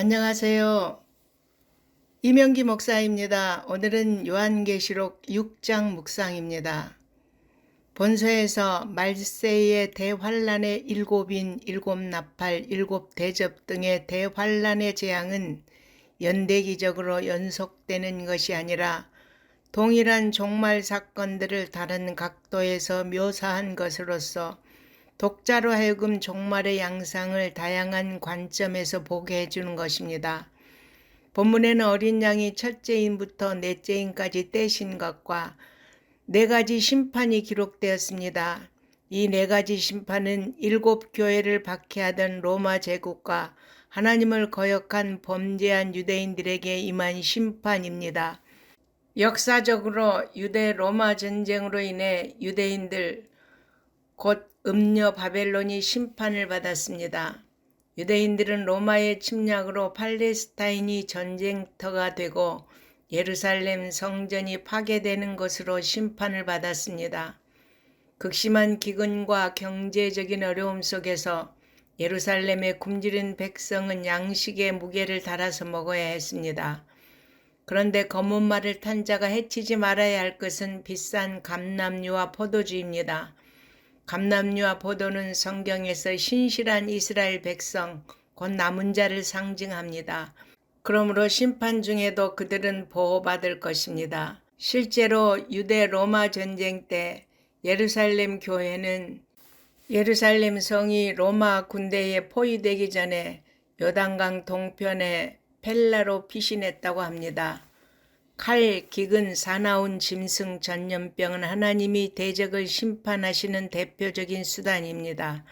안녕하세요. 이명기 목사입니다. 오늘은 요한계시록 6장 묵상입니다. 본서에서 말세의 대환란의 일곱인, 일곱 나팔, 일곱 대접 등의 대환란의 재앙은 연대기적으로 연속되는 것이 아니라 동일한 종말 사건들을 다른 각도에서 묘사한 것으로서 독자로 하여금 종말의 양상을 다양한 관점에서 보게 해주는 것입니다. 본문에는 어린 양이 첫째인부터 넷째인까지 떼신 것과 네 가지 심판이 기록되었습니다. 이 네 가지 심판은 일곱 교회를 박해하던 로마 제국과 하나님을 거역한 범죄한 유대인들에게 임한 심판입니다. 역사적으로 유대 로마 전쟁으로 인해 유대인들 곧 음녀 바벨론이 심판을 받았습니다. 유대인들은 로마의 침략으로 팔레스타인이 전쟁터가 되고 예루살렘 성전이 파괴되는 것으로 심판을 받았습니다. 극심한 기근과 경제적인 어려움 속에서 예루살렘에 굶주린 백성은 양식의 무게를 달아서 먹어야 했습니다. 그런데 검은 말을 탄 자가 해치지 말아야 할 것은 비싼 감람류와 포도주입니다. 감람류와 포도는 성경에서 신실한 이스라엘 백성, 곧 남은 자를 상징합니다. 그러므로 심판 중에도 그들은 보호받을 것입니다. 실제로 유대 로마 전쟁 때 예루살렘 교회는 예루살렘 성이 로마 군대에 포위되기 전에 요단강 동편에 펠라로 피신했다고 합니다. 칼, 기근, 사나운 짐승, 전염병은 하나님이 대적을 심판하시는 대표적인 수단입니다.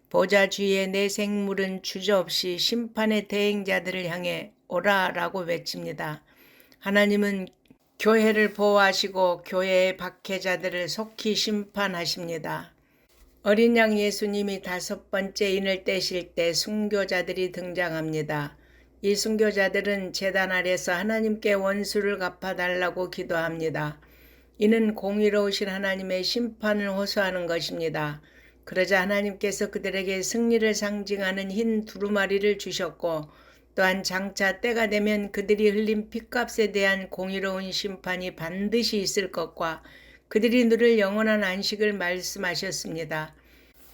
보좌 주위의 내 생물은 주저없이 심판의 대행자들을 향해 오라라고 외칩니다. 하나님은 교회를 보호하시고 교회의 박해자들을 속히 심판하십니다. 어린 양 예수님이 5번째 인을 떼실 때 순교자들이 등장합니다. 이 순교자들은 제단 아래서 하나님께 원수를 갚아달라고 기도합니다. 이는 공의로우신 하나님의 심판을 호소하는 것입니다. 그러자 하나님께서 그들에게 승리를 상징하는 흰 두루마리를 주셨고 또한 장차 때가 되면 그들이 흘린 핏값에 대한 공의로운 심판이 반드시 있을 것과 그들이 누릴 영원한 안식을 말씀하셨습니다.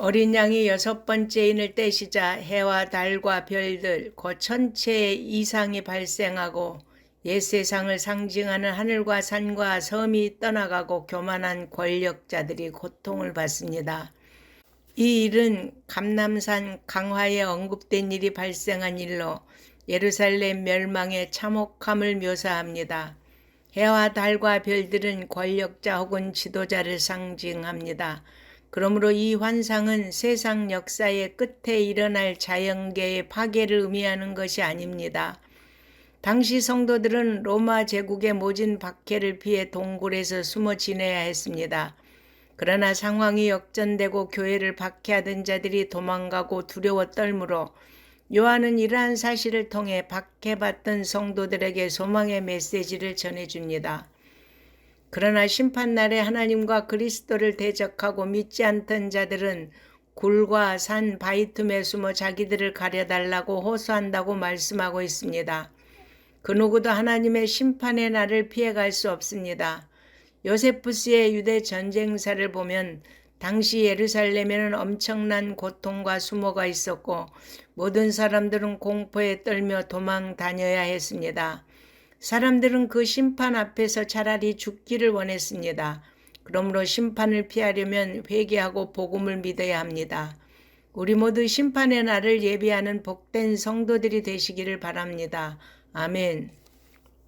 어린 양이 6번째 인을 떼시자 해와 달과 별들 곧 천체의 이상이 발생하고 옛 세상을 상징하는 하늘과 산과 섬이 떠나가고 교만한 권력자들이 고통을 받습니다. 이 일은 감람산 강화에 언급된 일이 발생한 일로 예루살렘 멸망의 참혹함을 묘사합니다. 해와 달과 별들은 권력자 혹은 지도자를 상징합니다. 그러므로 이 환상은 세상 역사의 끝에 일어날 자연계의 파괴를 의미하는 것이 아닙니다. 당시 성도들은 로마 제국의 모진 박해를 피해 동굴에서 숨어 지내야 했습니다. 그러나 상황이 역전되고 교회를 박해하던 자들이 도망가고 두려워 떨므로 요한은 이러한 사실을 통해 박해받던 성도들에게 소망의 메시지를 전해줍니다. 그러나 심판날에 하나님과 그리스도를 대적하고 믿지 않던 자들은 굴과 산 바위 틈에 숨어 자기들을 가려달라고 호소한다고 말씀하고 있습니다. 그 누구도 하나님의 심판의 날을 피해갈 수 없습니다. 요세푸스의 유대 전쟁사를 보면 당시 예루살렘에는 엄청난 고통과 수모가 있었고 모든 사람들은 공포에 떨며 도망 다녀야 했습니다. 사람들은 그 심판 앞에서 차라리 죽기를 원했습니다. 그러므로 심판을 피하려면 회개하고 복음을 믿어야 합니다. 우리 모두 심판의 날을 예비하는 복된 성도들이 되시기를 바랍니다. 아멘.